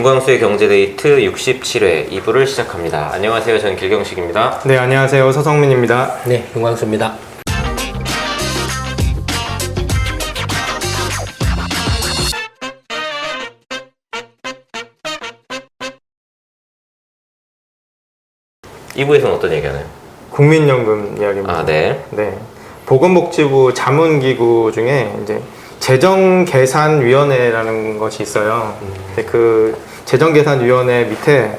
김광수의 경제데이트 67회 2부를 시작합니다. 안녕하세요. 저는 길경식입니다. 네, 안녕하세요. 서성민입니다. 네, 김광수입니다. 이 2부에서는 어떤 얘기하나요? 국민연금 이야기입니다. 아, 네. 네. 보건복지부 자문기구 중에 이제 재정계산위원회라는 것이 있어요. 근데 그 재정계산위원회 밑에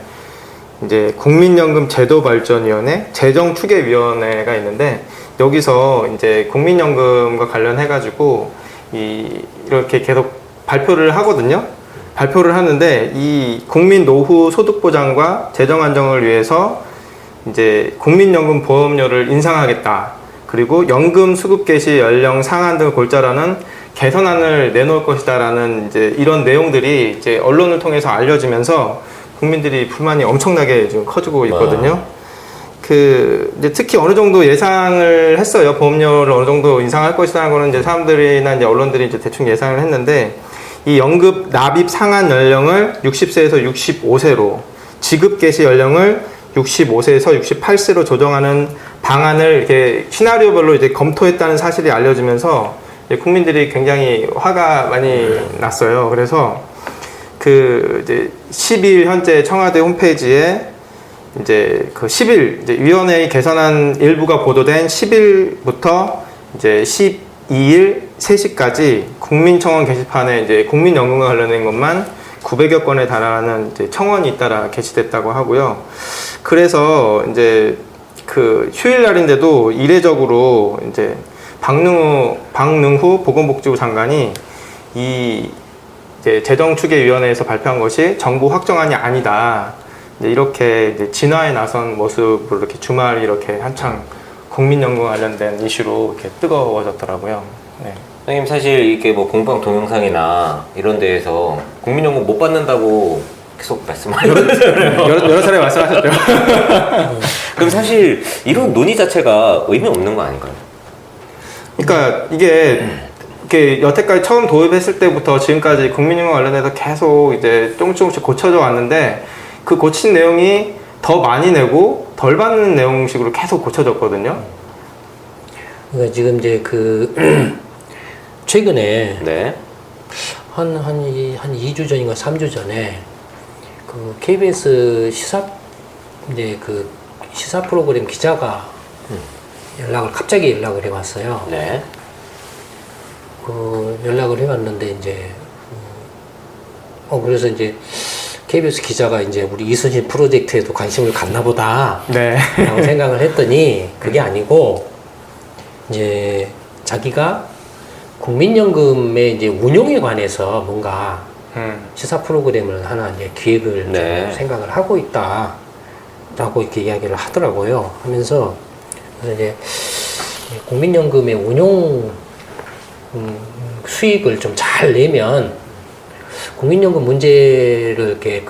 이제 국민연금 제도발전위원회, 재정추계위원회가 있는데 여기서 이제 국민연금과 관련해가지고 이렇게 계속 발표를 하거든요. 발표를 하는데 이 국민 노후 소득 보장과 재정 안정을 위해서 이제 국민연금 보험료를 인상하겠다. 그리고 연금 수급 개시 연령 상한 등을 골자라는 개선안을 내놓을 것이다라는 이제 이런 내용들이 이제 언론을 통해서 알려지면서 국민들이 불만이 엄청나게 지금 커지고 있거든요. 그 이제 특히 어느 정도 예상을 했어요. 보험료를 어느 정도 인상할 것이라는 거는 이제 사람들이나 이제 언론들이 이제 대충 예상을 했는데 이 연금 납입 상한 연령을 60세에서 65세로 지급 개시 연령을 65세에서 68세로 조정하는 방안을 이렇게 시나리오별로 이제 검토했다는 사실이 알려지면서 국민들이 굉장히 화가 많이 났어요. 그래서 그 이제 10일 현재 청와대 홈페이지에 이제 그 10일 이제 위원회의 개선안 일부가 보도된 10일부터 이제 12일 3시까지 국민청원 게시판에 이제 국민연금과 관련된 것만 900여 건에 달하는 이제 청원이 잇따라 게시됐다고 하고요. 그래서 이제 그 휴일날인데도 이례적으로 이제 박능후 보건복지부 장관이 이 이제 재정추계위원회에서 발표한 것이 정부 확정안이 아니다. 이제 이렇게 이제 진화에 나선 모습으로 이렇게 주말이 이렇게 한창 국민연금 관련된 이슈로 이렇게 뜨거워졌더라고요. 네. 선생님, 사실 이게 뭐 공방 동영상이나 이런 데에서 국민연금 못 받는다고 계속 말씀하셨잖아요. 여러 차례 말씀하셨죠. 그럼 사실 이런 논의 자체가 의미 없는 거 아닌가요? 그러니까 이게 이렇게 여태까지 처음 도입했을 때부터 지금까지 국민연금 관련해서 계속 이제 조금씩 고쳐져 왔는데 그 고친 내용이 더 많이 내고 덜 받는 내용식으로 계속 고쳐졌거든요. 그러니까 지금 이제 그 최근에 네. 한 2주 전인가 3주 전에 그 KBS 이제 그 시사 프로그램 기자가 갑자기 연락을 해왔어요. 네. 그 연락을 해왔는데 이제 그래서 이제 KBS 기자가 이제 우리 이순신 프로젝트에도 관심을 갖나 보다. 네. 라고 생각을 했더니 그게 아니고 이제 자기가 국민연금의 이제 운용에 관해서 뭔가 시사 프로그램을 하나 이제 기획을 네. 생각을 하고 있다. 라고 이렇게 이야기를 하더라고요. 하면서 그래서 이제 국민연금의 운용 수익을 좀 잘 내면 국민연금 문제를 이렇게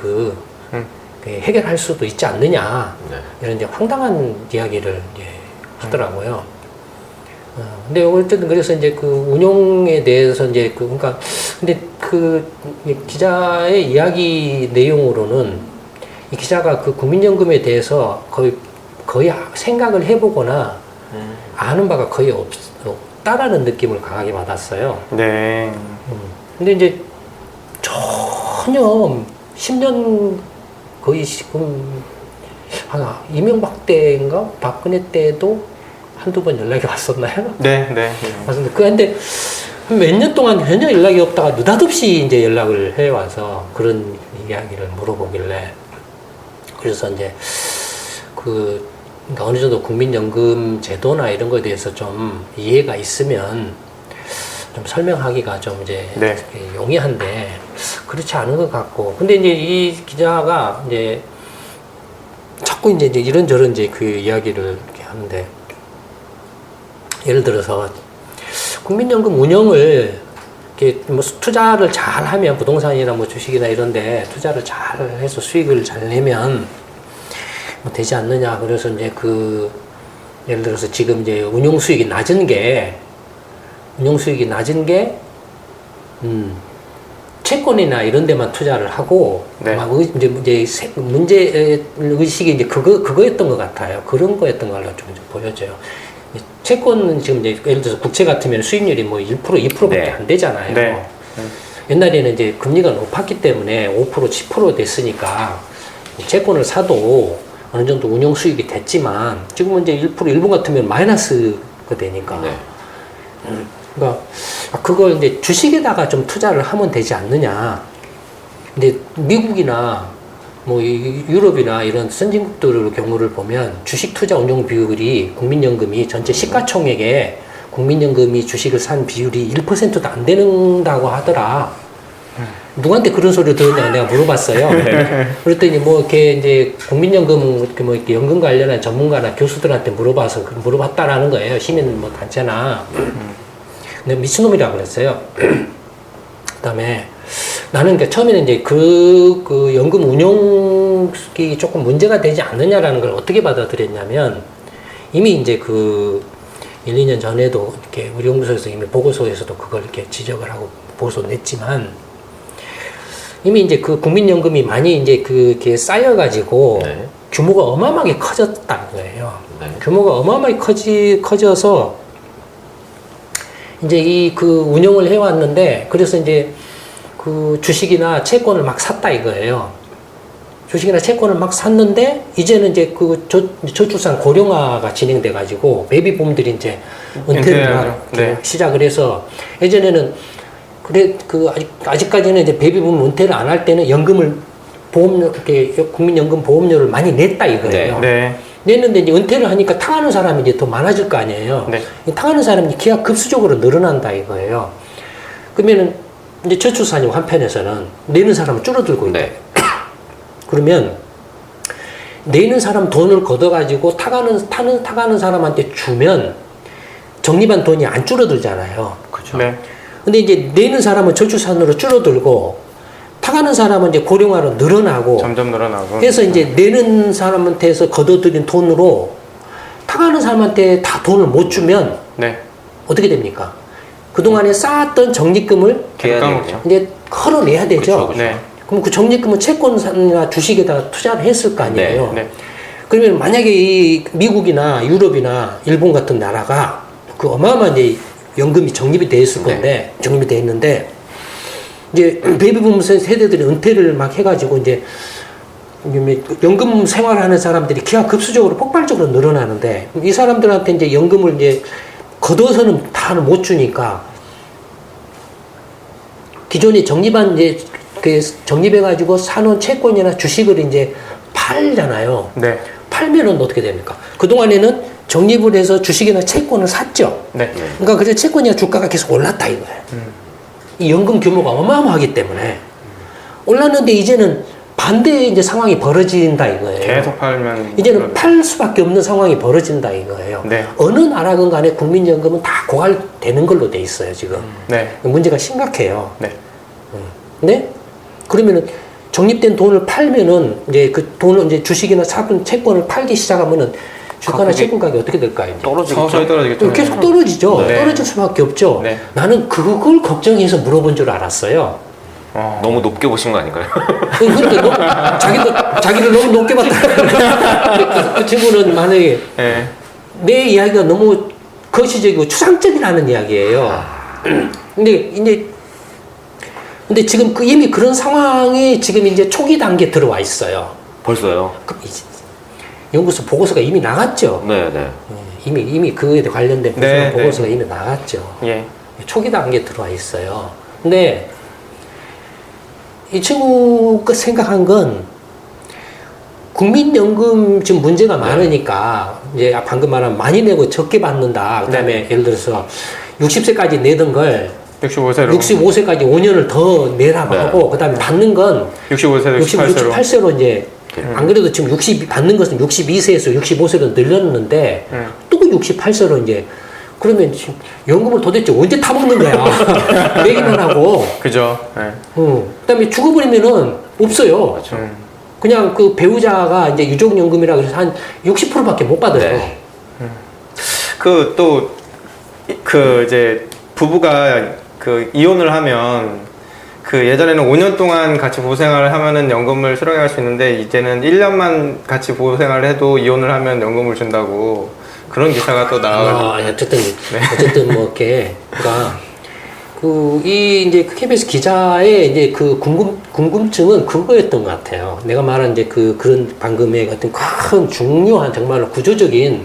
해결할 수도 있지 않느냐. 네. 이런 이제 황당한 이야기를 이제 하더라고요. 근데 어쨌든 그래서 이제 그 운용에 대해서 이제 그러니까 근데 그 기자의 이야기 내용으로는 이 기자가 그 국민연금에 대해서 거의 생각을 해보거나 아는 바가 거의 없다라는 느낌을 강하게 받았어요. 네. 근데 이제 전혀 10년 거의 지금 이명박 때인가 박근혜 때도 한두 번 연락이 왔었나요? 네, 네. 맞습니다. 근데 몇 년 동안 전혀 연락이 없다가 느닷없이 이제 연락을 해와서 그런 이야기를 물어보길래 그래서 이제 그러니까 어느 정도 국민연금 제도나 이런 거에 대해서 좀 이해가 있으면 좀 설명하기가 좀 이제 네. 용이한데 그렇지 않은 것 같고 근데 이제 이 기자가 이제 자꾸 이제 이런저런 이제 그 이야기를 이렇게 하는데 예를 들어서 국민연금 운영을 이렇게 뭐 투자를 잘 하면 부동산이나 뭐 주식이나 이런데 투자를 잘 해서 수익을 잘 내면 뭐 되지 않느냐. 그래서 이제 예를 들어서 지금 이제 운용 수익이 낮은 게 채권이나 이런 데만 투자를 하고 네. 막 문제 의식이 이제 그거였던 것 같아요. 그런 거였던 걸로 좀 보여져요. 채권은 지금 이제 예를 들어서 국채 같으면 수익률이 뭐 1% 2%밖에 네. 안 되잖아요. 네. 옛날에는 이제 금리가 높았기 때문에 5% 10% 됐으니까 채권을 사도 어느 정도 운용 수익이 됐지만 지금은 이제 1% 일본 같으면 마이너스가 되니까. 네. 그러니까 그걸 이제 주식에다가 좀 투자를 하면 되지 않느냐. 근데 미국이나 뭐 유럽이나 이런 선진국들의 경우를 보면 주식 투자 운용 비율이 국민연금이 전체 시가총액에 국민연금이 주식을 산 비율이 1%도 안 된다고 하더라. 누구한테 그런 소리를 들었냐 내가 물어봤어요. 그랬더니 뭐 이렇게 이제 국민연금 이렇게 뭐 이렇게 연금 관련한 전문가나 교수들한테 물어봤다라는 거예요. 시민 뭐 단체나. 근데 미친놈이라 그랬어요. 그다음에 나는 그러니까 처음에는 이제 그 연금 운용이 조금 문제가 되지 않느냐라는 걸 어떻게 받아들였냐면 이미 이제 그 1, 2년 전에도 이렇게 우리 연구소에서 이미 보고서에서도 그걸 이렇게 지적을 하고 보고서 냈지만 이미 이제 그 국민연금이 많이 이제 그게 쌓여가지고 네. 규모가 어마어마하게 커졌다는 거예요. 네. 규모가 어마어마하게 커져서 이제 이 그 운영을 해왔는데 그래서 이제 그 주식이나 채권을 막 샀다 이거예요. 주식이나 채권을 막 샀는데 이제는 이제 그 저출산 고령화가 진행돼가지고 베이비붐들이 이제 은퇴를 막 네. 시작을 해서 예전에는 그래 그 아직까지는 이제 베이비붐 은퇴를 안 할 때는 연금을 보험료 이렇게 국민연금 보험료를 많이 냈다 이거예요. 네. 냈는데 이제 은퇴를 하니까 탕하는 사람이 이제 더 많아질 거 아니에요. 네. 이 탕하는 사람이 기하급수적으로 늘어난다 이거예요. 그러면은 이제 저출산이 한편에서는 내는 사람은 줄어들고 있다. 네. 그러면 내는 사람 돈을 걷어가지고 타가는 사람한테 주면 적립한 돈이 안 줄어들잖아요. 그렇죠. 네. 근데 이제 내는 사람은 저출산으로 줄어들고 타가는 사람은 이제 고령화로 늘어나고 점점 늘어나고. 그래서 이제 내는 사람한테서 걷어들인 돈으로 타가는 사람한테 다 돈을 못 주면 네. 어떻게 됩니까? 그동안에 쌓았던 적립금을 해야 까먹죠. 되죠. 이제 헐어내야 되죠. 그쵸, 그쵸. 네. 그럼 그 적립금은 채권이나 주식에다가 투자를 했을 거 아니에요. 네. 그러면 만약에 이 미국이나 유럽이나 일본 같은 나라가 그 어마어마한 이제 연금이 적립이 돼 있을 건데, 적립이 돼 있는데, 이제 베이비붐 세대들이 은퇴를 막 해가지고 이제 연금 생활하는 사람들이 기하급수적으로 폭발적으로 늘어나는데, 이 사람들한테 이제 연금을 이제 걷어서는 다 못 주니까, 기존에 적립한 이제 그 적립해가지고 사놓은 채권이나 주식을 이제 팔잖아요. 네. 팔면은 어떻게 됩니까? 그동안에는 적립을 해서 주식이나 채권을 샀죠. 네. 그러니까 그래서 채권이나 주가가 계속 올랐다 이거예요. 이 연금 규모가 어마어마하기 때문에 올랐는데 이제는 반대의 이제 상황이 벌어진다 이거예요. 계속 팔면 이제는 팔 수밖에 없는 상황이 벌어진다 이거예요. 네. 어느 나라건 간에 국민연금은 다 고갈되는 걸로 돼 있어요 지금. 네. 문제가 심각해요. 네. 네? 그러면은 적립된 돈을 팔면은 이제 그 돈을 이제 주식이나 사둔 채권을 팔기 시작하면은 주가나 가격이 채권 가격이 어떻게 될까요? 이제? 떨어지겠죠. 서서히 떨어지겠죠. 계속 떨어지죠. 네. 떨어질 수밖에 없죠. 네. 나는 그걸 걱정해서 물어본 줄 알았어요. 너무 높게 보신 거 아닌가요? 그러니까 자기를 너무 높게 봤다. 그 친구는 만약에 네. 내 이야기가 너무 거시적이고 추상적이라는 이야기예요. 근데 지금 이미 그런 상황이 지금 이제 초기 단계에 들어와 있어요. 벌써요. 연구소 보고서가 이미 나갔죠. 네네. 이미 그에 관련된 네, 보고서가 이미 나갔죠. 예. 초기 단계에 들어와 있어요. 근데 이 친구가 생각한 건 국민연금 지금 문제가 많으니까 이제 방금 말한 많이 내고 적게 받는다. 그다음에 예를 들어서 60세까지 내던 걸 65세로 65세까지 5년을 더 내라고 하고 그다음에 받는 건 65세로 68세로 이제 안 그래도 지금 60 받는 것은 62세에서 65세로 늘렸는데 또 68세로 이제 그러면 지금 연금을 도대체 언제 타먹는 거야? 내기만 하고. 그죠. 네. 그다음에 죽어버리면은 없어요. 그냥 그 배우자가 이제 유족연금이라 그래서 한 60%밖에 못 받아요. 네. 그 이제 부부가 그 이혼을 하면 그 예전에는 5년 동안 같이 보호생활을 하면은 연금을 수령할 수 있는데 이제는 1년만 같이 보호생활을 해도 이혼을 하면 연금을 준다고 그런 기사가 또 나와가지고. 어쨌든 뭐 이렇게 그러니까 이 이제 그 KBS 기자의 이제 그 궁금증은 그거였던 것 같아요. 내가 말한 이제 그런 방금의 같은 큰 중요한 정말로 구조적인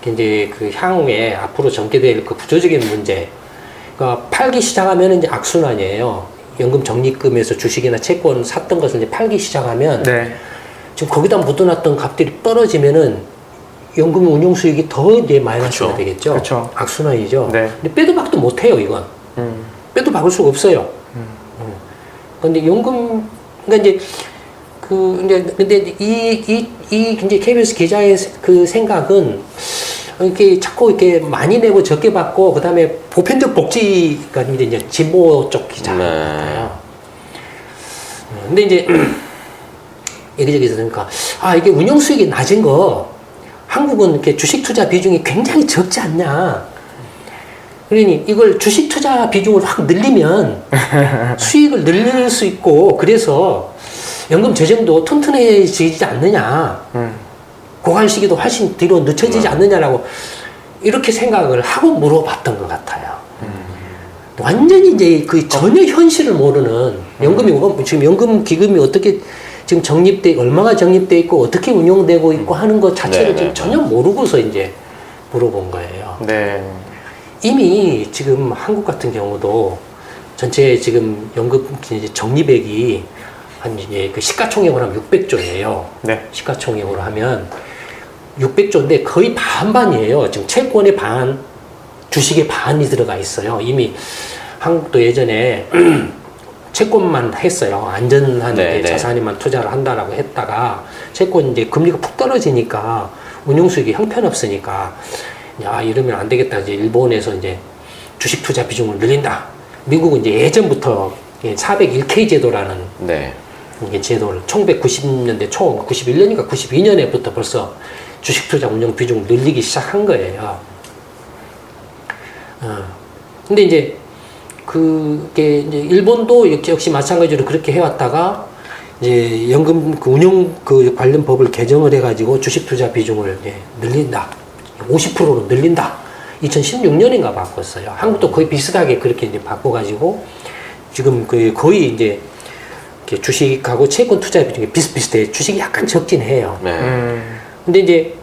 이제 그 향후에 앞으로 전개될 그 구조적인 문제. 그러니까 팔기 시작하면 이제 악순환이에요. 연금 적립금에서 주식이나 채권 샀던 것을 이제 팔기 시작하면 네. 지금 거기다 묻어놨던 값들이 떨어지면은 연금 운용 수익이 더 이제 마이너스가 그쵸. 되겠죠. 그쵸. 악순환이죠. 네. 근데 빼도 박도 못해요, 이건. 빼도 박을 수가 없어요. 근데 연금, 그러니까 이제 근데 이제 KBS 기자의 그 생각은 이렇게 자꾸 이렇게 많이 내고 적게 받고 그다음에 보편적 복지가 이제 진보 쪽 기자 같아요. 근데 이제 여기저기서 그러니까 이게 운용 수익이 낮은 거 한국은 이렇게 주식 투자 비중이 굉장히 적지 않냐. 그러니 이걸 주식 투자 비중을 확 늘리면 수익을 늘릴 수 있고 그래서 연금 재정도 튼튼해지지 않느냐. 고갈 시기도 훨씬 뒤로 늦춰지지 않느냐라고 이렇게 생각을 하고 물어봤던 것 같아요. 완전히 이제 그 전혀 현실을 모르는 연금이 지금 연금 기금이 어떻게 지금 적립돼 얼마가 적립돼 있고 어떻게 운용되고 있고 하는 것 자체를 지금 전혀 모르고서 이제 물어본 거예요. 네. 이미 지금 한국 같은 경우도 전체 지금 연금 이제 적립액이 한 이제 그 시가총액으로 하면 600조예요. 네. 시가총액으로 하면 600조인데 거의 반반이에요. 지금 채권의 반, 주식의 반이 들어가 있어요. 이미 한국도 예전에 채권만 했어요. 안전한 자산에만 투자를 한다라고 했다가 채권 이제 금리가 푹 떨어지니까 운용 수익이 형편없으니까 야 이러면 안 되겠다. 이제 일본에서 이제 주식 투자 비중을 늘린다. 미국은 이제 예전부터 401K 제도라는 이게 제도를 1990년대 초 91년인가 92년에부터 벌써 주식 투자 운용 비중을 늘리기 시작한 거예요. 근데 이제 그게 이제 일본도 역시 마찬가지로 그렇게 해왔다가 이제 연금 그 운용 그 관련 법을 개정을 해가지고 주식 투자 비중을 늘린다. 50%로 늘린다. 2016년인가 바꿨어요. 한국도 거의 비슷하게 그렇게 이제 바꿔가지고 지금 거의 이제 주식하고 채권 투자 비중이 비슷비슷해. 주식이 약간 적긴 해요. 근데 이제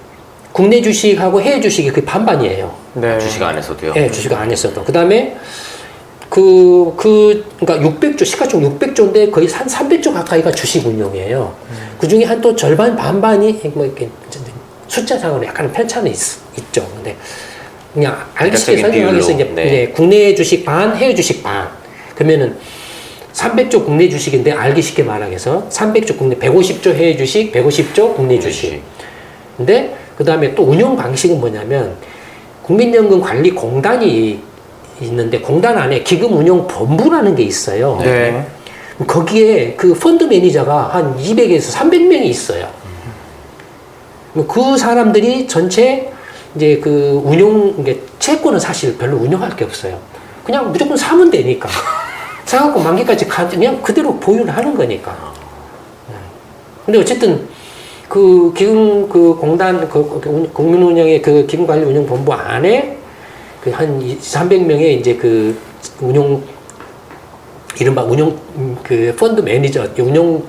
국내 주식하고 해외 주식이 거의 반반이에요. 네. 주식 안에서도요? 네, 주식 안에서도. 그 다음에 그러니까 600조, 시가총 600조인데 거의 한 300조 가까이가 주식 운용이에요. 그 중에 한 또 절반, 반반이 뭐 이렇게 숫자상으로 약간 편차는 있죠. 근데 그냥 알기 쉽게 설명하기 위해서 이제 국내 주식 반, 해외 주식 반. 그러면은 300조 국내 주식인데 알기 쉽게 말하기 위해서 300조 국내, 150조 해외 주식, 150조 국내 주식. 근데 그 다음에 또 운용 방식은 뭐냐면 국민연금관리공단이 있는데 공단 안에 기금운용본부라는 게 있어요. 네. 거기에 그 펀드 매니저가 한 200에서 300명이 있어요. 그 사람들이 전체 이제 그 채권은 사실 별로 운영할 게 없어요. 그냥 무조건 사면 되니까. 사갖고 만기까지 그냥 그대로 보유를 하는 거니까. 근데 어쨌든 그 기금 그 공단 국민운영의 그 기금관리운용본부 안에 그 한 300명의 이제 그 이른바 운용 그 펀드 매니저 운용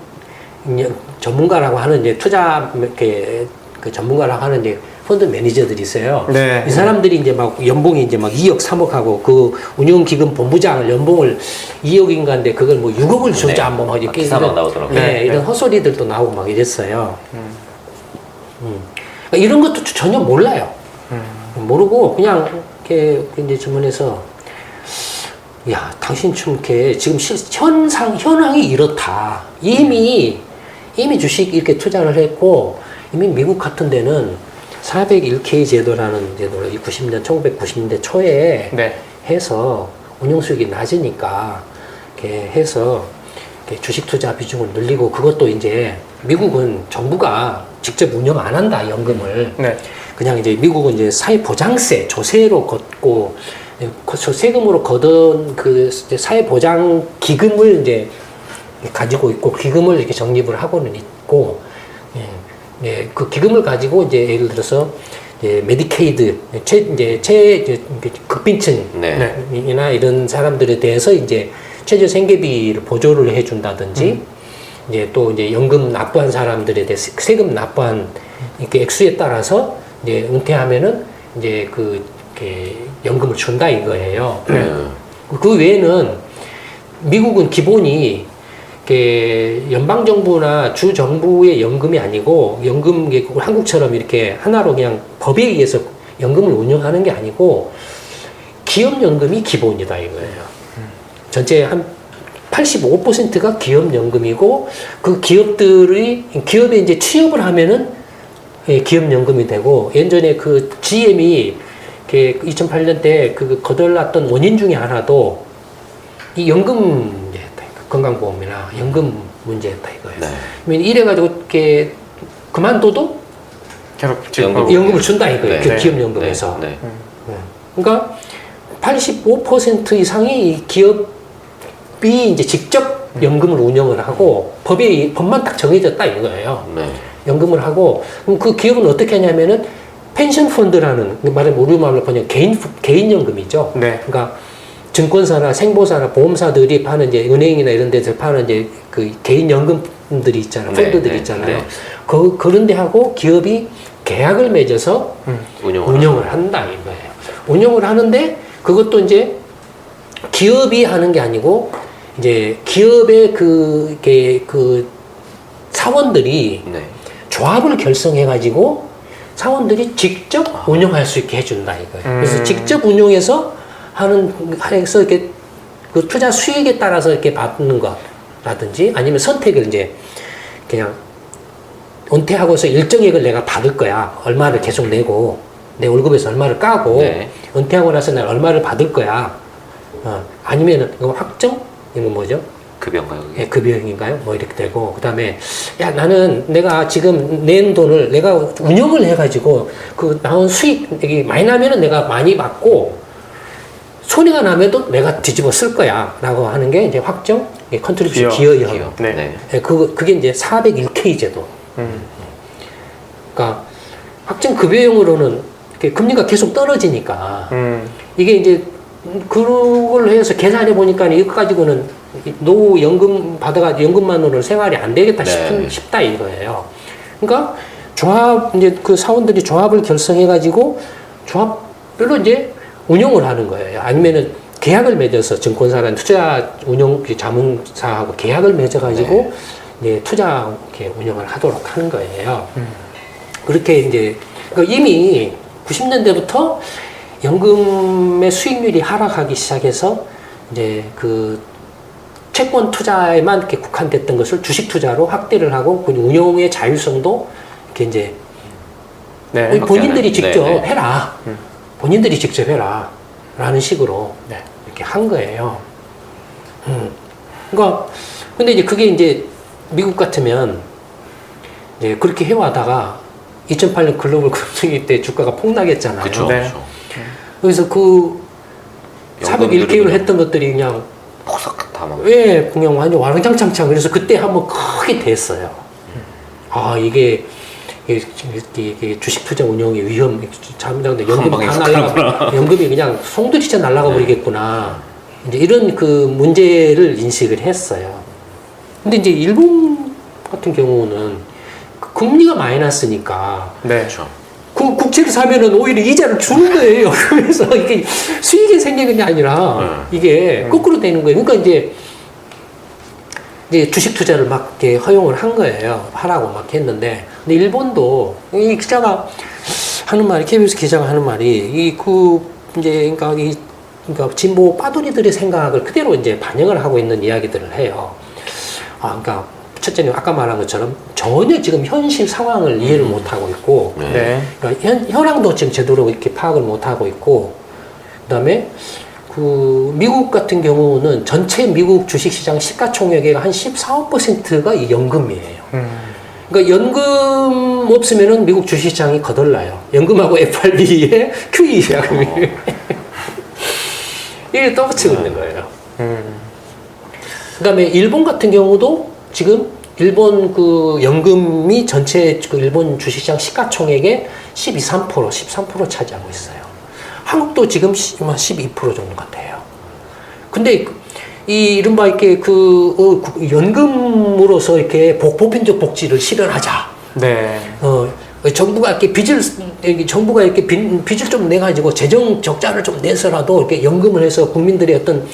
전문가라고 하는 이제 투자 그 전문가라고 하는 이제 펀드 매니저들이 있어요. 네. 이 사람들이 이제 막 연봉이 이제 막 2억, 3억 하고 그 운용기금 본부장 연봉을 2억인가인데 그걸 뭐 6억을 주자 뭐 막 이렇게 기사만 나오더라고요. 네, 이런 헛소리들도 나오고 막 이랬어요. 그러니까 이런 것도 전혀 몰라요. 모르고 그냥 이렇게 이제 주문해서 야, 당신 좀 이렇게 지금 현황이 이렇다. 이미 주식 이렇게 투자를 했고 이미 미국 같은 데는 401K 제도라는 제도를 1990년대 초에 해서 운용수익이 낮으니까 이렇게 해서 이렇게 주식 투자 비중을 늘리고 그것도 이제 미국은 정부가 직접 운영 안 한다 연금을. 그냥 이제 미국은 이제 사회보장세 조세로 걷고 세금으로 거둔 그 사회보장 기금을 이제 가지고 있고 기금을 이렇게 적립을 하고는 있고, 그 기금을 가지고 이제 예를 들어서 메디케이드 이제 극빈층이나 이런 사람들에 대해서 이제 최저 생계비를 보조를 해준다든지, 이제 또 이제 연금 납부한 사람들에 대해서 세금 납부한 이렇게 액수에 따라서 이제 은퇴하면은 이제 이렇게 연금을 준다 이거예요. 그 외에는 미국은 기본이 이렇게 연방 정부나 주 정부의 연금이 아니고 연금 한국처럼 이렇게 하나로 그냥 법에 의해서 연금을 운영하는 게 아니고 기업 연금이 기본이다 이거예요. 전체 한 85%가 기업 연금이고 그 기업에 이제 취업을 하면은 기업 연금이 되고, 예전에 그 GM이 2008년 때 그 거덜났던 원인 중에 하나도 이 연금 문제였다. 건강보험이나 연금 문제였다 이거예요. 네. 이래가지고 이렇게 그만둬도 연금을 준다 이거예요. 그 기업 연금에서. 그러니까 85% 이상이 이 기업이 이제 직접 연금을 운영을 하고 법만 딱 정해졌다 이거예요. 연금을 하고, 그럼 그 기업은 어떻게 하냐면은 펜션 펀드라는, 말하면 우리 말로 번역 개인 연금이죠. 그러니까 증권사나 생보사나 보험사들이 파는 이제 은행이나 이런 데서 파는 이제 그 개인 연금들이 있잖아요. 펀드들이 있잖아요. 그런 데 하고 기업이 계약을 맺어서 운영을 한다 이거예요. 운영을 하는데 그것도 이제 기업이 하는 게 아니고 이제 기업의 그 사원들이 조합을 결성해가지고 사원들이 직접 운영할 수 있게 해준다 이거예요. 그래서 직접 운용해서 해서 이렇게 그 투자 수익에 따라서 이렇게 받는 거라든지 아니면 선택을 이제 그냥 은퇴하고서 일정액을 내가 받을 거야. 얼마를 계속 내고 내 월급에서 얼마를 까고 은퇴하고 나서 내가 얼마를 받을 거야. 아니면은 이거 확정? 이건 뭐죠? 급여인가요? 예, 급여인가요? 뭐 이렇게 되고, 그 다음에, 야, 나는 내가 지금 낸 돈을 내가 운영을 해가지고, 그 나온 수익이 많이 나면은 내가 많이 받고, 손해가 나면도 내가 뒤집어 쓸 거야. 라고 하는 게 이제 확정, 컨트리뷰션 기여형. 예, 그게 이제 401k 제도. 그러니까, 확정 급여형으로는 금리가 계속 떨어지니까, 이게 이제, 그걸 해서 계산해 보니까 이거 가지고는 노후 연금 연금만으로는 생활이 안 되겠다 싶다 이거예요. 그러니까 이제 그 사원들이 조합을 결성해 가지고 조합별로 이제 운용을 하는 거예요. 아니면은 계약을 맺어서 증권사나 투자 운용 자문사하고 계약을 맺어 가지고 이제 투자 이렇게 운영을 하도록 하는 거예요. 그렇게 이제 그러니까 이미 90년대부터 연금의 수익률이 하락하기 시작해서 이제 그 채권 투자에만 이렇게 국한됐던 것을 주식 투자로 확대를 하고 운용의 자율성도 이렇게 이제 본인들이 직접 해라. 본인들이 직접 해라. 라는 식으로 이렇게 한 거예요. 그러니까 근데 이제 그게 이제 미국 같으면 이제 그렇게 해와다가 2008년 글로벌 금융위기 때 주가가 폭락했잖아요. 그쵸. 그래서 그 401k로 했던 것들이 그냥 포석 다 막. 그냥 완전 와랑장창창. 그래서 그때 한번 크게 됐어요. 이게 주식 투자 운영의 위험, 잘못하면 연금이 다 날라가, 연금이 그냥 송두리째 날라가 버리겠구나. 이제 이런 그 문제를 인식을 했어요. 근데 이제 일본 같은 경우는 금리가 마이너스니까. 그렇죠. 그 국채를 사면은 오히려 이자를 주는 거예요. 그래서 이게 수익이 생기는 게 아니라 이게 거꾸로 되는 거예요. 그러니까 이제 주식 투자를 막 이렇게 허용을 한 거예요. 하라고 막 했는데. 근데 일본도 이 기자가 하는 말이, KBS 기자가 하는 말이 그러니까 진보 빠돌이들의 생각을 그대로 이제 반영을 하고 있는 이야기들을 해요. 그러니까 첫째는 아까 말한 것처럼 전혀 지금 현실 상황을 이해를 못하고 있고, 그러니까 현황도 지금 제대로 이렇게 파악을 못하고 있고, 그 다음에 그 미국 같은 경우는 전체 미국 주식시장 시가총액의 한 14~15%가 이 연금이에요. 그러니까 연금 없으면은 미국 주식시장이 거덜나요. 연금하고 FRB의 QE야. 이게 떠붙이고 있는 거예요. 그다음에 일본 같은 경우도 지금 일본 그 연금이 전체 그 일본 주식시장 시가총액의 13% 차지하고 있어요. 한국도 지금 12% 정도 같아요. 근데 이 이른바 이렇게 연금으로서 이렇게 보편적 복지를 실현하자. 네. 정부가 이렇게 빚을 좀 내가지고 재정 적자를 좀 내서라도 이렇게 연금을 해서 국민들의 어떤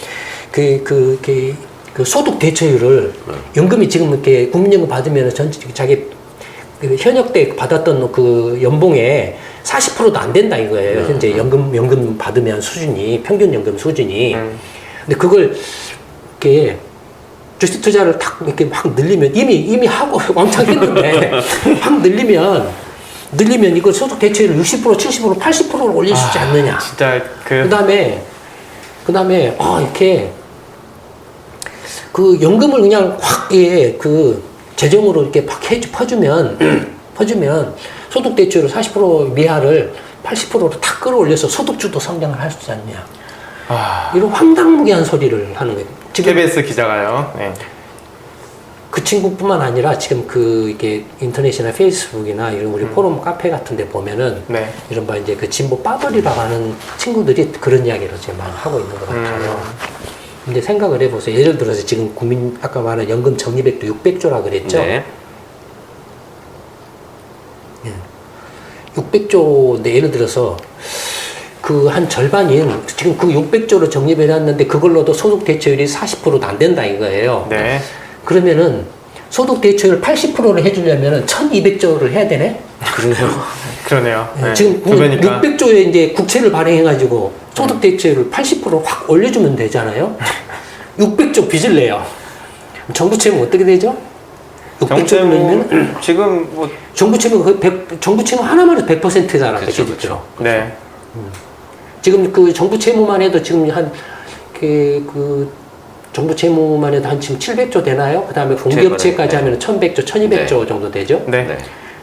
그 소득 대체율을 연금이 지금 이렇게 국민연금 받으면 자기 그 현역 때 받았던 그 연봉에 40%도 안 된다 이거예요. 현재 연금 받으면 수준이 평균 연금 수준이. 근데 그걸 이렇게 주식 투자를 탁 이렇게 막 늘리면 이미 하고 왕창 했는데 확 늘리면 이걸 소득 대체율을 60%, 70%, 80%로 올릴 수 있지 않느냐. 진짜 그다음에 이렇게 그 연금을 그냥 확 그 재정으로 이렇게 팍 퍼주면 소득 대체율 40% 미하를 80%로 탁 끌어올려서 소득주도 성장을 할 수 있지 않느냐. 이런 황당무계한 소리를 하는 거예요. 지금 KBS 기자가요. 네. 그 친구뿐만 아니라 지금 이게 인터넷이나 페이스북이나 이런 우리 포럼 카페 같은 데 보면은 네. 이런 이제 그 진보 빠돌이라고 하는 친구들이 그런 이야기를 지금 많이 하고 있는 것 같아요. 근데 생각을 해보세요. 예를 들어서 지금 아까 말한 연금 적립액도 600조라 그랬죠? 네. 600조인데 예를 들어서 그 한 절반인 지금 그 600조로 적립을 해놨는데 그걸로도 소득 대체율이 40%도 안 된다 이거예요. 네. 그러면은 소득 대체율 80%를 해주려면은 1200조를 해야 되네? 그러네요. 네. 지금 두 배니까. 600조에 이제 국채를 발행해가지고 소득 대체율을 80% 확 올려주면 되잖아요? 600조 빚을 내요. 정부 채무 어떻게 되죠? 600조 내면 지금 뭐 정부 채무 하나만 해도 100%잖아. 그렇죠. 네. 지금 그 정부 채무만 해도 지금 정부 채무만 해도 한 지금 700조 되나요? 그 다음에 공기업체까지 하면 1100조, 1200조 정도 되죠? 네.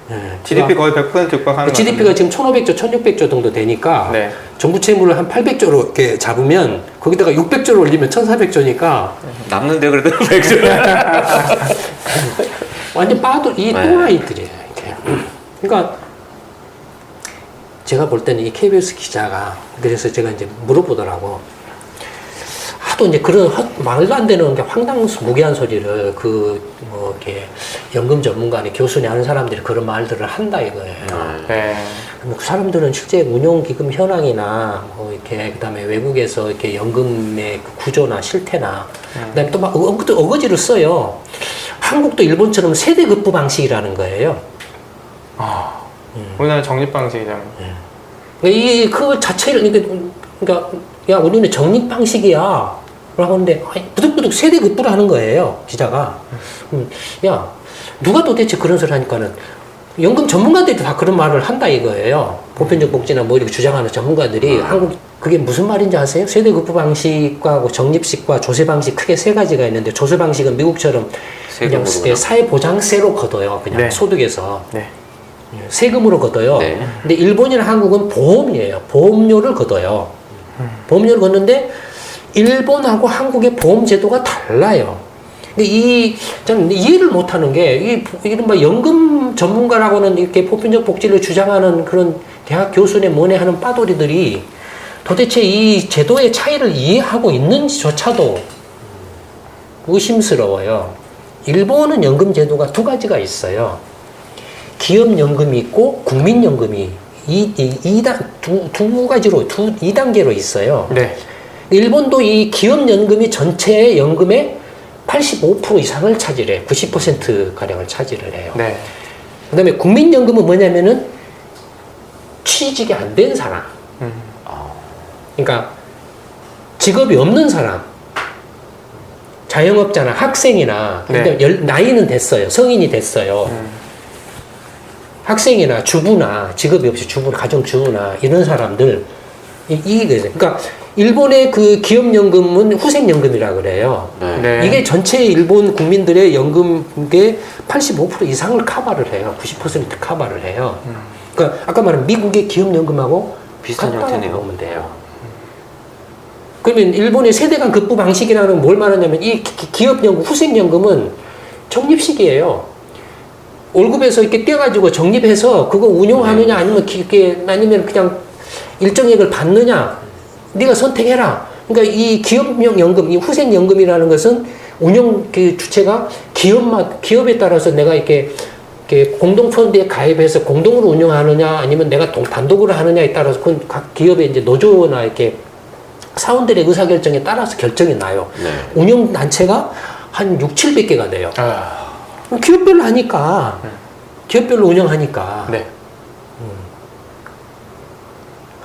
네. GDP 거의 100% 육박하는 GDP가 지금 1500조, 1600조 정도 되니까 네. 정부 채무를 한 800조로 이렇게 잡으면 거기다가 600조를 올리면 1400조니까 남는데 그래도 100조. 완전 이 또라이들이에요. 이렇게. 그러니까 제가 볼 때는 이 KBS 기자가 그래서 제가 이제 물어보더라고. 하도 이제 그런 말도 안 되는 게 황당무계한 소리를 이렇게 연금 전문가니 교수니 하는 사람들이 그런 말들을 한다 이거예요. 네. 그 사람들은 실제 운용기금 현황이나 이렇게 그다음에 외국에서 이렇게 연금의 그 구조나 실태나 그다음에 또 막 어거지를 써요. 한국도 일본처럼 세대급부 방식이라는 거예요. 우리나라 적립 방식이잖아요. 그 자체를 그러니까 야 우리는 적립 방식이야. 라고 하는데 부득부득 세대급부를 하는 거예요 기자가. 야 누가 도대체 그런 소리 하니까는 연금 전문가들이 다 그런 말을 한다 이거예요. 보편적 복지나 뭐 이렇게 주장하는 전문가들이 한국 그게 무슨 말인지 아세요? 세대급부 방식과 적립식과 조세 방식 크게 세 가지가 있는데 조세 방식은 미국처럼 그냥 사회보장세로 걷어요. 그냥 네. 소득에서. 네. 세금으로 걷어요. 네. 근데 일본이나 한국은 보험이에요. 보험료를 걷어요. 보험료를 걷는데 일본하고 한국의 보험 제도가 달라요. 근데 저는 이해를 못하는 게 이른바 연금 전문가라고는 이렇게 보편적 복지를 주장하는 그런 대학 교수네 뭐네 하는 빠돌이들이 도대체 이 제도의 차이를 이해하고 있는지조차도 의심스러워요. 일본은 연금 제도가 두 가지가 있어요. 기업연금이 있고 국민연금이 두 가지로 2단계로 있어요. 네. 일본도 이 기업연금이 전체 연금의 85% 이상을 차지를 해요. 90% 가량을 차지를 해요. 네. 그 다음에 국민연금은 뭐냐면은 취직이 안 된 사람. 그러니까 직업이 없는 사람. 자영업자나 학생이나 네. 나이는 됐어요. 성인이 됐어요. 학생이나 주부나 직업이 없이 주부나 가정주부나 이런 사람들 이게 그러니까 일본의 그 기업연금은 후생연금이라 그래요. 네. 이게 전체 일본 국민들의 연금의 85% 이상을 커버를 해요. 90% 커버를 해요. 그러니까 아까 말한 미국의 기업연금하고 비슷한 같다고 형태네요. 보면 돼요. 그러면 일본의 세대간 급부 방식이라는 건 뭘 말하냐면 이 기업연금, 후생연금은 적립식이에요. 월급에서 이렇게 떼가지고 적립해서 그거 운용하느냐 아니면 그냥 일정액을 받느냐 네가 선택해라. 그러니까 이 기업용 연금, 이 후생연금이라는 것은 운영 그 주체가 기업에 따라서 내가 이렇게 공동펀드에 가입해서 공동으로 운영하느냐 아니면 내가 단독으로 하느냐에 따라서 그건 각 기업의 이제 노조나 이렇게 사원들의 의사결정에 따라서 결정이 나요. 네. 운영 단체가 한 600~700개가 돼요. 기업별로 하니까 기업별로 운영하니까 네.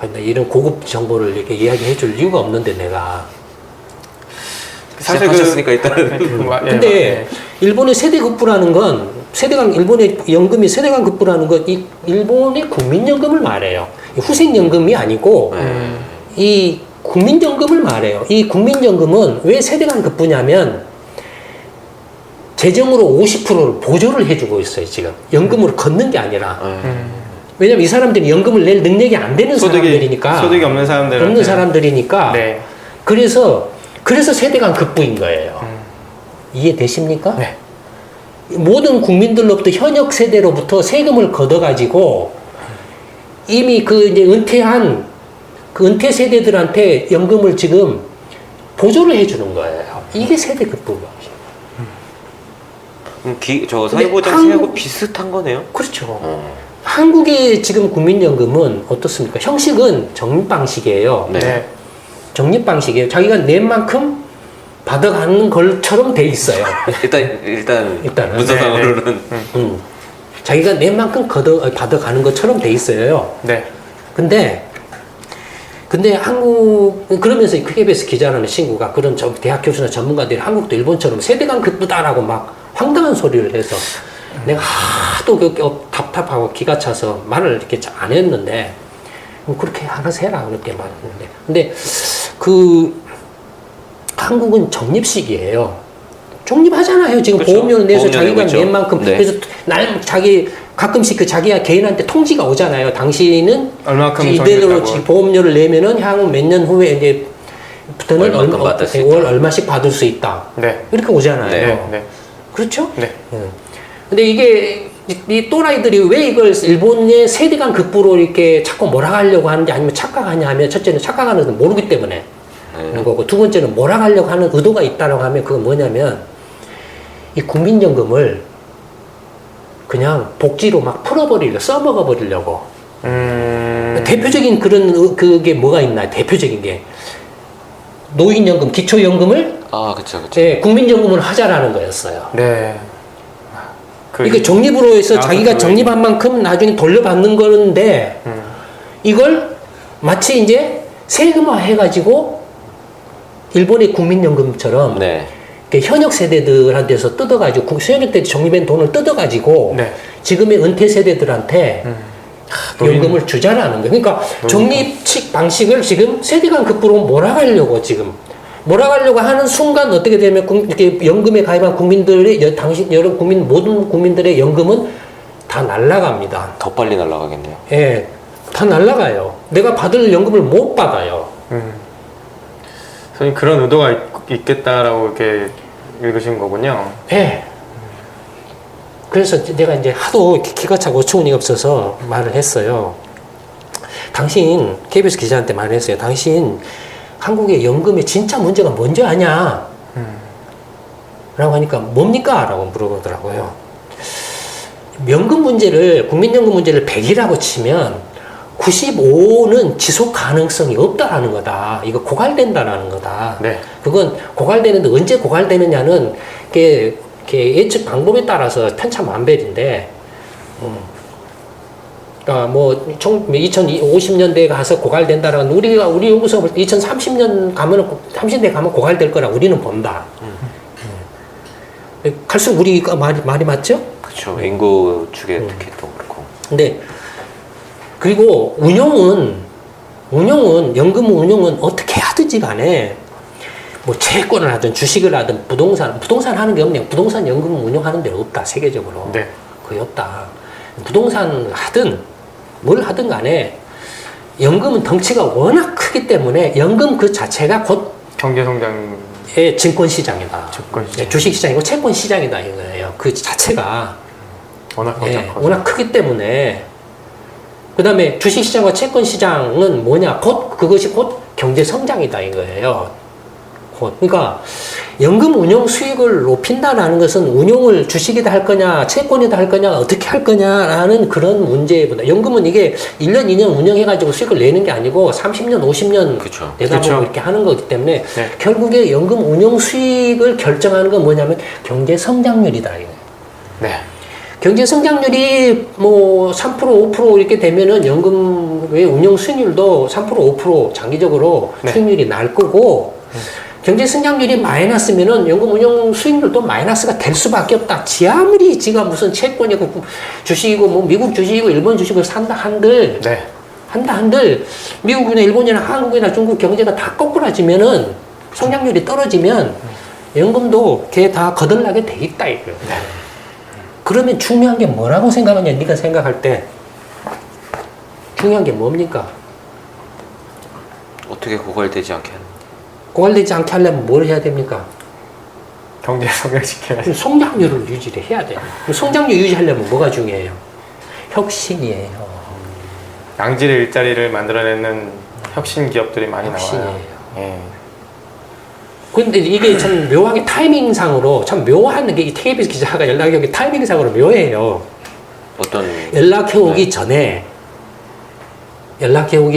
근데 이런 고급 정보를 이렇게 이야기해 줄 이유가 없는데 내가 시작하셨으니까 일단은 근데 일본의 세대급부라는 건 일본의 연금이 세대간 급부라는 건 이 일본의 국민연금을 말해요. 후생연금이 아니고 이 국민연금을 말해요. 이 국민연금은 왜 세대간 급부냐면 재정으로 50%를 보조를 해주고 있어요. 지금 연금으로 걷는 게 아니라 왜냐면 이 사람들이 연금을 낼 능력이 안 되는 사람들이니까 소득이 없는 사람들이니까 네. 그래서 세대간 급부인 거예요. 이해되십니까? 네. 모든 국민들로부터 현역 세대로부터 세금을 걷어가지고 이미 이제 은퇴한 은퇴 세대들한테 연금을 지금 보조를 해주는 거예요. 이게 세대 급부가. 저 사회보장세하고 비슷한 거네요. 그렇죠. 한국의 지금 국민연금은 어떻습니까? 형식은 적립 방식이에요. 네. 적립 방식이에요. 자기가 낸 만큼 받아가는 것처럼 돼 있어요. 일단은 문서상으로는 자기가 낸 만큼 받아가는 것처럼 돼 있어요. 네. 근데 그러면서 KBS 기자라는 친구가 그런 대학 교수나 전문가들이 한국도 일본처럼 세대간 급부다라고 막 황당한 소리를 해서 내가 하도 답답하고 기가 차서 말을 이렇게 안 했는데 그렇게 알아서 해라 그렇게 말했는데 근데 한국은 적립식이에요. 적립하잖아요. 지금 그렇죠. 보험료를 내서 보험료 자기가 내고 낸 만큼 네. 그래서 가끔씩 자기가 개인한테 통지가 오잖아요. 당신은 얼마큼 이대로 적립했다고. 보험료를 내면은 향후 몇 년 후에 이제부터는 월 얼마씩 받을 수 있다. 네. 이렇게 오잖아요. 네. 네. 그렇죠? 네. 근데 이게 이 또라이들이 왜 이걸 일본의 세대간 급부로 이렇게 자꾸 몰아가려고 하는지 아니면 착각하냐 하면 첫째는 착각하는 건 모르기 때문에 하는 거고 두 번째는 몰아가려고 하는 의도가 있다라고 하면 그건 뭐냐면 이 국민연금을 그냥 복지로 막 써먹어 버리려고. 대표적인 그게 뭐가 있나요? 대표적인 게 노인연금, 기초연금을 그쵸. 국민연금을 하자라는 거였어요. 네. 이게 적립으로 해서 자기가 적립한 만큼 나중에 돌려받는 건데 이걸 마치 이제 세금화 해가지고 일본의 국민연금처럼 네. 현역 세대들한테서 뜯어가지고 현역 때 적립한 돈을 뜯어가지고 네. 지금의 은퇴 세대들한테 연금을 주자라는 거예요. 그러니까 적립식 방식을 지금 세대간 급부로 몰아가려고 하는 순간 어떻게 되면 이렇게 연금에 가입한 국민들의 모든 국민들의 연금은 다 날아갑니다. 더 빨리 날아가겠네요. 예, 다 날아가요. 내가 받을 연금을 못 받아요. 선생님 그런 의도가 있겠다라고 이렇게 읽으신 거군요. 예. 그래서 내가 이제 하도 기가 차고 어처구니가 없어서 말을 했어요. 당신 KBS 기자한테 말을 했어요. 당신 한국의 연금의 진짜 문제가 뭔지 아냐? 라고 하니까 뭡니까? 라고 물어보더라고요. 국민연금 문제를 100이라고 치면 95는 지속 가능성이 없다라는 거다. 이거 고갈된다라는 거다. 네. 그건 고갈되는데 언제 고갈되느냐는 이렇게 예측 방법에 따라서 편차만별인데, 그러니까 2050년대에 가서 고갈된다라는 우리 연구소 2030년 가면 30대 가면 고갈될 거라 우리는 본다. 갈수록 우리가 말이 맞죠? 그렇죠. 인구 축에 특히 또 그렇고. 근데 그리고 연금 운용은 어떻게 하든지 간에 채권을 하든 주식을 하든 부동산 하는 게 없네요. 부동산 연금 운용하는 데는 없다. 세계적으로. 네. 거의 없다. 부동산 하든 뭘 하든 간에 연금은 덩치가 워낙 크기 때문에 연금 그 자체가 곧 경제 성장 증권 시장이다. 증권 시장. 주식 시장이고 채권 시장이다 이거예요. 그 자체가 워낙 커서. 워낙 크기 때문에 그다음에 주식 시장과 채권 시장은 뭐냐? 그것이 곧 경제 성장이다 이거예요. 그러니까 연금 운용 수익을 높인다라는 것은 운용을 주식에다 할 거냐, 채권에다 할 거냐, 어떻게 할 거냐라는 그런 문제보다 연금은 이게 1년, 2년 운영해가지고 수익을 내는 게 아니고 30년, 50년 그쵸. 내다보고 그쵸. 이렇게 하는 거기 때문에 네. 결국에 연금 운용 수익을 결정하는 건 뭐냐면 경제 성장률이다. 이거예요. 네. 경제 성장률이 뭐 3% 5% 이렇게 되면은 연금의 운용 수익률도 3% 5% 장기적으로 네. 수익률이 날 거고 경제 성장률이 마이너스면은 연금 운용 수익률도 마이너스가 될 수밖에 없다. 아무리 지가 무슨 채권이고 주식이고 뭐 미국 주식이고 일본 주식을 산다 한들 네. 한들 미국이나 일본이나 한국이나 중국 경제가 다 거꾸라지면은 성장률이 떨어지면 연금도 걔 다 거덜나게 돼 있다 이거예요. 네. 그러면 중요한 게 뭐라고 생각하냐? 네가 생각할 때 중요한 게 뭡니까? 어떻게 고갈되지 않게 하는 고갈되지 않게 하려면 뭘 해야 됩니까? 경제 성장시켜야지. 성장률을 유지를 해야 돼요. 성장률 유지하려면 뭐가 중요해요? 혁신이에요. 양질의 일자리를 만들어내는 혁신 기업들이 많이 나와요. 혁신이에요. 예. 근데 이게 참 묘하게 타이밍상으로 참 묘한 게 이 KBS 기자가 연락이 오기 타이밍상으로 묘해요. 어떤 연락해 오기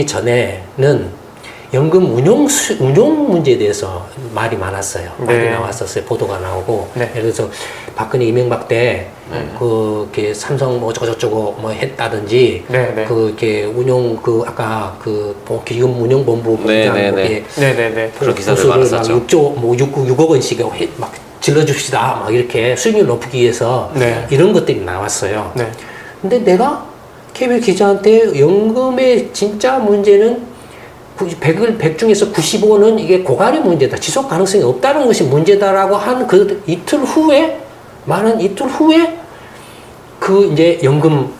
전에는 연금 운용 문제에 대해서 말이 많았어요. 많이 네. 나왔었어요. 보도가 나오고. 네. 예를 들어서 박근혜 이명박 때 네. 이렇게 삼성 뭐 저거 뭐 했다든지 네, 네. 이렇게 운용 아까 기금 운용본부 네, 본장 네, 뭐 네. 이렇게 네네네. 그런 기사들 보수를 막 많았었죠. 6조 뭐 6억 원씩 막 질러줍시다 막 이렇게 수익률 높이기 위해서 네. 이런 것들이 나왔어요. 네. 근데 내가 KBS 기자한테 연금의 진짜 문제는 100 중에서 95는 이게 고갈의 문제다. 지속 가능성이 없다는 것이 문제다라고 한 그 이틀 후에 그 이제 연금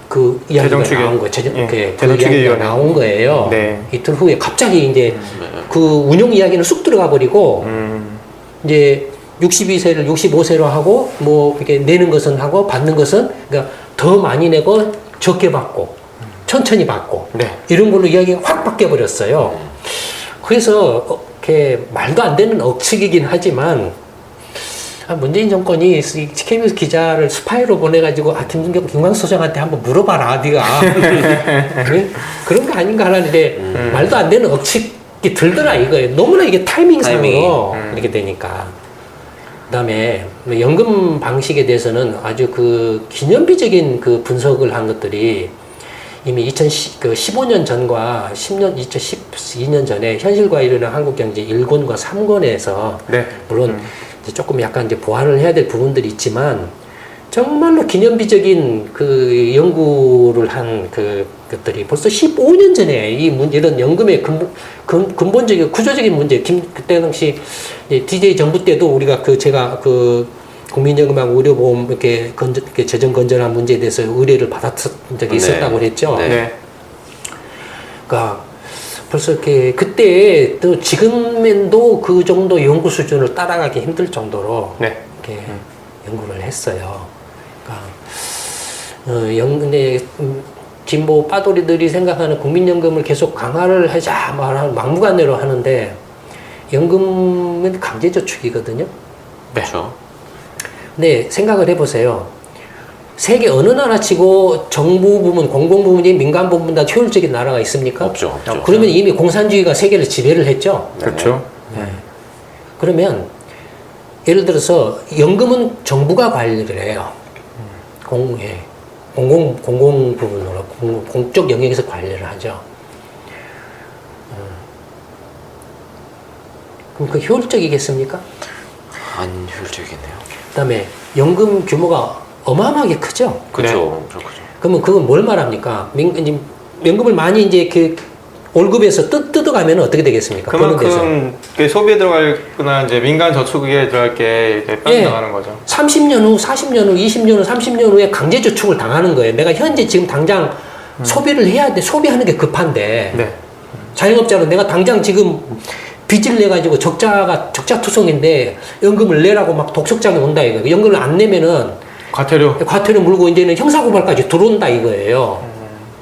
그 이야기가 재정 추계. 나온 거예요. 예, 그 재정 추계 이야기가 위원회. 나온 거예요. 네. 이틀 후에 갑자기 이제 네. 그 운용 이야기는 쑥 들어가 버리고 이제 62세를 65세로 하고 뭐 이렇게 내는 것은 하고 받는 것은 그러니까 더 많이 내고 적게 받고 천천히 받고 네. 이런 걸로 이야기가 확 바뀌어 버렸어요. 그래서 이렇게 말도 안 되는 억측이긴 하지만 문재인 정권이 KBS 기자를 스파이로 보내가지고 김광수 소장한테 한번 물어봐라 네가 그래? 그런 거 아닌가 하는데 말도 안 되는 억측이 들더라 이거예요. 너무나 이게 타이밍상으로 이렇게 되니까. 그다음에 연금 방식에 대해서는 아주 그 기념비적인 그 분석을 한 것들이 이미 2015년 전과 2012년 전에 현실과 일어난 한국 경제 1권과 3권에서 네. 물론 이제 조금 약간 이제 보완을 해야 될 부분들이 있지만 정말로 기념비적인 그 연구를 한 것들이 벌써 15년 전에 이런 연금의 근본적인 구조적인 문제 그때 당시 DJ 정부 때도 우리가 제가 국민연금하고 의료보험 이렇게 재정 건전한 문제에 대해서 의뢰를 받았던 적이 있었다고 그랬죠. 네. 네. 그러니까 벌써 이렇게 그때 또 지금도 그 정도 연구 수준을 따라가기 힘들 정도로 네. 이렇게 연구를 했어요. 그러니까 근데 진보 빠돌이들이 생각하는 국민연금을 계속 강화를 하자 막무가내로 하는데 연금은 강제저축이거든요. 그렇죠. 근데 생각을 해보세요. 세계 어느 나라 치고 정부 부문, 공공 부문이 민간 부문보다 효율적인 나라가 있습니까? 없죠. 그러면 이미 공산주의가 세계를 지배를 했죠. 그렇죠. 네. 그러면 예를 들어서 연금은 정부가 관리를 해요. 공공 부문으로 공적 영역에서 관리를 하죠. 그럼 그 효율적이겠습니까? 안 효율적이네요. 그다음에 연금 규모가 어마어마하게 크죠. 그렇죠. 그렇죠. 그러면 그건 뭘 말합니까? 이제 연금을 많이 이제 월급에서 뜯어가면 어떻게 되겠습니까? 버는 데서. 그만큼 그 소비에 들어갈거나 이제 민간 저축에 들어갈 게 이렇게 빠져나가는 거죠. 30년 후, 40년 후, 20년 후, 30년 후에 강제 저축을 당하는 거예요. 내가 현재 지금 당장 소비를 해야 돼. 소비하는 게 급한데 네. 자영업자는 내가 당장 지금 빚을 내 가지고 적자투성인데 연금을 내라고 막 독촉장에 온다 이거. 연금을 안 내면은 과태료 물고 이제는 형사고발까지 들어온다 이거예요.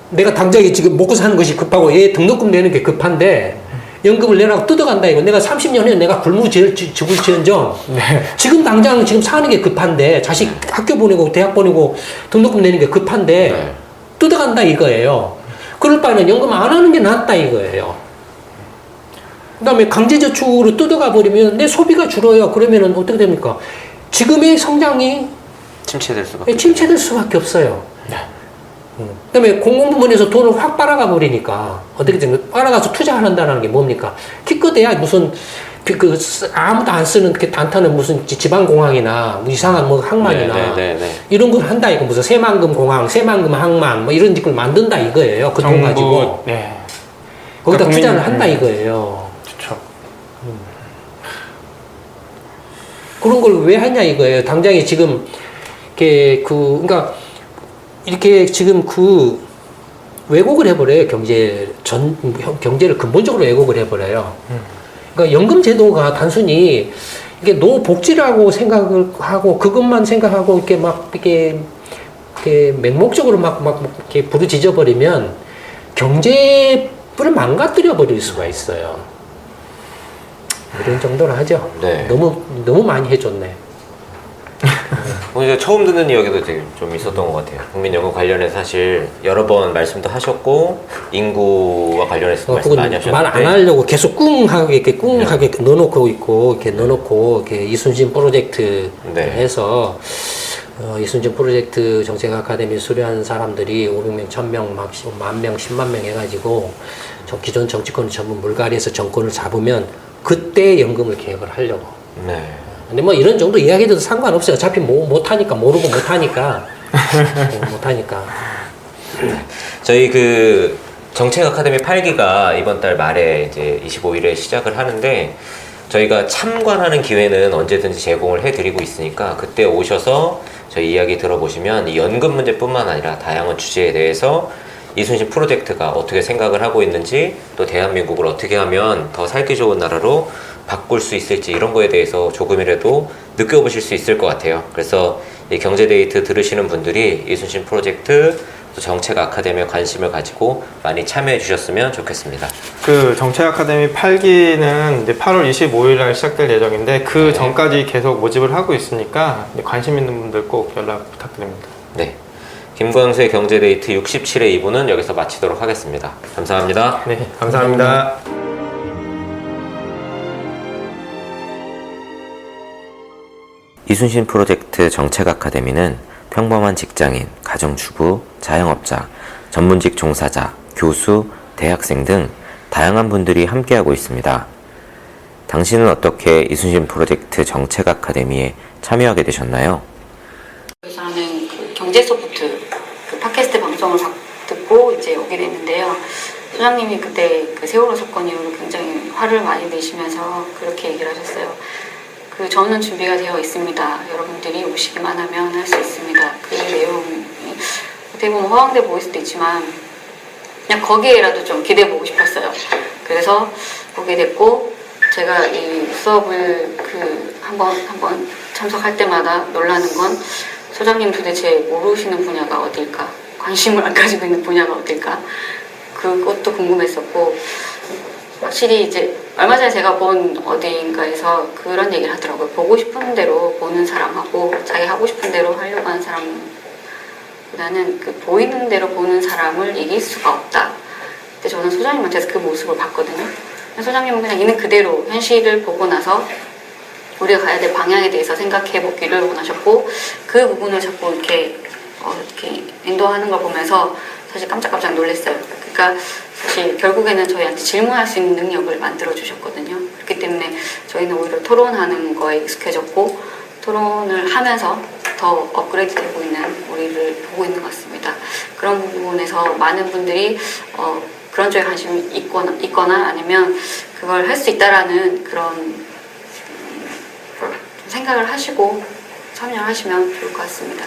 내가 당장에 지금 먹고 사는 것이 급하고 얘 등록금 내는 게 급한데 연금을 내라고 뜯어간다 이거. 내가 30년 후에 내가 죽을지언정 지금 당장 지금 사는 게 급한데 자식 학교 보내고 대학 보내고 등록금 내는 게 급한데 뜯어간다 이거예요. 그럴 바에는 연금 안 하는 게 낫다 이거예요. 그 다음에 강제저축으로 뜯어가 버리면 내 소비가 줄어요. 그러면은 어떻게 됩니까? 지금의 성장이 침체될 수밖에 없어요. 그 다음에 공공부문에서 돈을 확 빨아가 버리니까 어떻게 됩니까? 빨아가서 투자한다는 게 뭡니까? 기껏해야 무슨 아무도 안 쓰는 단타는 무슨 지방공항이나 뭐 이상한 뭐 항만이나 이런 걸 한다 이거. 무슨 새만금 공항, 새만금 항만 뭐 이런 걸 만든다 이거예요. 그 돈 가지고 거기다 투자를 한다 이거예요. 그렇죠. 그런 걸 왜 하냐 이거예요. 당장에 지금 그러니까 이렇게 지금 왜곡을 해버려요. 경제를 근본적으로 왜곡을 해버려요. 그러니까 연금 제도가 단순히 이게 노복지라고 생각을 하고 그것만 생각하고 이렇게 맹목적으로 막 이렇게 부르짖어 버리면 경제를 망가뜨려 버릴 수가 있어요. 이런 정도로 하죠. 네. 너무 많이 해줬네. 오늘 처음 듣는 이야기도 되게 좀 있었던 것 같아요. 국민연금 관련해서 사실 여러 번 말씀도 하셨고 인구와 관련해서 말씀 많이 하셨는데 말 안 하려고 계속 꿍하게 넣어놓고 있고 이렇게 이순신 프로젝트 해서 이순신 프로젝트 정책 아카데미 수료한 사람들이 500명, 1000명, 막 10,000명, 10만 명 해가지고 기존 정치권을 전부 물갈이해서 정권을 잡으면 그때 연금을 개혁을 하려고. 네. 근데 뭐 이런 정도 이야기해도 상관없어요. 어차피 못하니까 모르고 못하니까. 저희 그 정책 아카데미 8기가 이번 달 말에 이제 25일에 시작을 하는데 저희가 참관하는 기회는 언제든지 제공을 해드리고 있으니까 그때 오셔서 저희 이야기 들어보시면 이 연금 문제뿐만 아니라 다양한 주제에 대해서 이순신 프로젝트가 어떻게 생각을 하고 있는지 또 대한민국을 어떻게 하면 더 살기 좋은 나라로 바꿀 수 있을지 이런 거에 대해서 조금이라도 느껴보실 수 있을 것 같아요. 그래서 이 경제데이트 들으시는 분들이 이순신 프로젝트 또 정책 아카데미에 관심을 가지고 많이 참여해 주셨으면 좋겠습니다. 그 정책 아카데미 8기는 이제 8월 25일 날 시작될 예정인데 그 전까지 계속 모집을 하고 있으니까 관심 있는 분들 꼭 연락 부탁드립니다. 네. 김광수의 경제데이트 67회 2부는 여기서 마치도록 하겠습니다. 감사합니다. 네, 감사합니다. 이순신 프로젝트 정책 아카데미는 평범한 직장인, 가정주부, 자영업자, 전문직 종사자, 교수, 대학생 등 다양한 분들이 함께하고 있습니다. 당신은 어떻게 이순신 프로젝트 정책 아카데미에 참여하게 되셨나요? 그래서 하는 그 경제소프트 그 팟캐스트 방송을 듣고 이제 오게 됐는데요. 소장님이 그때 그 세월호 사건 이후로 굉장히 화를 많이 내시면서 그렇게 얘기를 하셨어요. 저는 준비가 되어 있습니다. 여러분들이 오시기만 하면 할 수 있습니다. 그 내용이 어떻게 보면 허황돼 보일 수도 있지만 그냥 거기에라도 좀 기대해보고 싶었어요. 그래서 보게 됐고 제가 이 수업을 한번 참석할 때마다 놀라는 건 소장님 도대체 모르시는 분야가 어딜까? 관심을 안 가지고 있는 분야가 어딜까? 그것도 궁금했었고 확실히 이제 얼마 전에 제가 본 어디인가에서 그런 얘기를 하더라고요. 보고 싶은 대로 보는 사람하고 자기 하고 싶은 대로 하려고 하는 사람보다는 그 보이는 대로 보는 사람을 이길 수가 없다. 근데 저는 소장님한테서 그 모습을 봤거든요. 소장님은 그냥 있는 그대로 현실을 보고 나서 우리가 가야 될 방향에 대해서 생각해 보기를 원하셨고 그 부분을 자꾸 이렇게 인도하는 걸 보면서 사실 깜짝깜짝 놀랐어요. 그러니까 사실 결국에는 저희한테 질문할 수 있는 능력을 만들어 주셨거든요. 그렇기 때문에 저희는 오히려 토론하는 거에 익숙해졌고 토론을 하면서 더 업그레이드 되고 있는 우리를 보고 있는 것 같습니다. 그런 부분에서 많은 분들이 그런 쪽에 관심이 있거나 아니면 그걸 할 수 있다라는 그런 생각을 하시고 참여하시면 좋을 것 같습니다.